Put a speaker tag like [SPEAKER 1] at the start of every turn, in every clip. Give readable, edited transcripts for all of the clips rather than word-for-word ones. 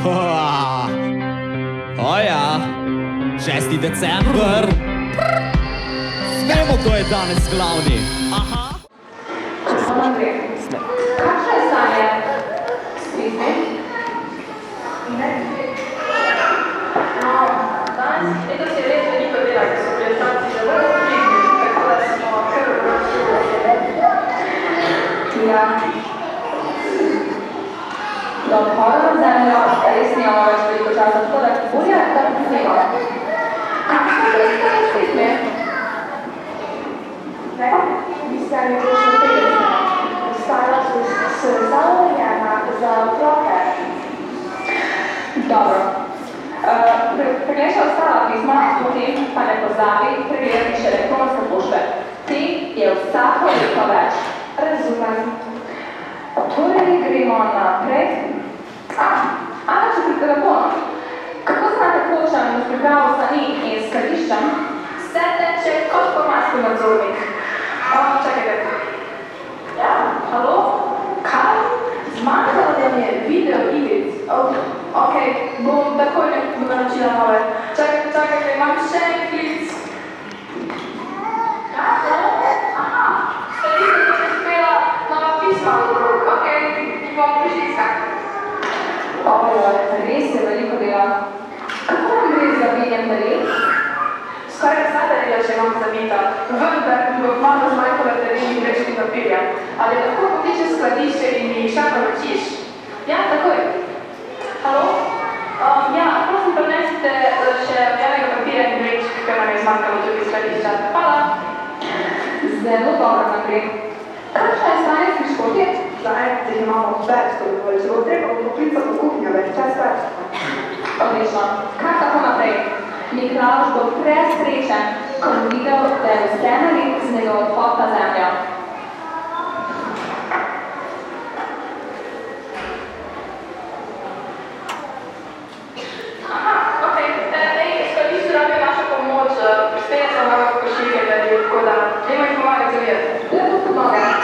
[SPEAKER 1] O ja, 6. december. Vemo, kdo je danes glavni. Aha.
[SPEAKER 2] Kakšno je stanje spisne? Danes letos je res veliko dela, ki so predstavci že vrlo približni, tako da smo kar ja. Do odhoda na zemljo res nimamo več veliko časa, tako da bolje je kar prisego. Kakšno je stanje spisne? Ne, mislim, je točno 50. Starost se zaujena za otroke. Dobro. Preglejša ostala pisma, potem pa ne pozabi pregledati še elektronske pošte. Te je vsako leto več. Razumem. Torej gremo naprej. Ana, če pri telefonu. Kako znate počem s pripravo strani in skladiščem? Vse teče kot formatski nadzornik. Čakajte. Ja, halo? Kaj? Zmanjkalo da mi je video igric. Ok, bom takoj naročila nove. Čakajte, imam še en klic. Halo? Aha, skladišče sem uspela nova pisma v drug. Ok, jih bom prišli iskati. Res je veliko dela. Kako vam gre za vidim daril? Skoraj vsa darila še imam zavita, vendar bo malo zmanjkalo daril in vrečki papirja. Ali lahko potičeš skladišče in mi jih še naročiš? Ja, takoj. Halo? Ja, prosim, prinesite še enega papirja in vrečk, ker nam je zmanjkalo tudi skladišča. Hvala. Zelo dobro naprej. Kakšno je stanje s piškoti?
[SPEAKER 3] Zajedci imamo več, toliko, če bo treba poklicati v kuhinjo, več čas več.
[SPEAKER 2] Odlično. Kar tako naprej. Miklavž bo presrečen, ko bo videl, da je vse nared z njegov odhod na zemljo. Aha, ok. Skladišče rabi vašo pomoč. Prispeli so nove pošiljke, tako da dajmo jih pomagati zavijati. Lepo pomagam.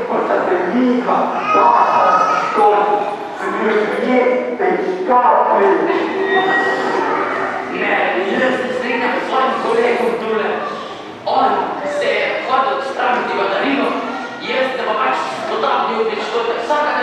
[SPEAKER 4] postate viva, basta, ascolti, niente, scappi.
[SPEAKER 5] Ne, jaz se strinjam s svojim kolegom tule. On se je hodil spraviti v darilo, jaz se pa pač spodobnil biti, što je vsakega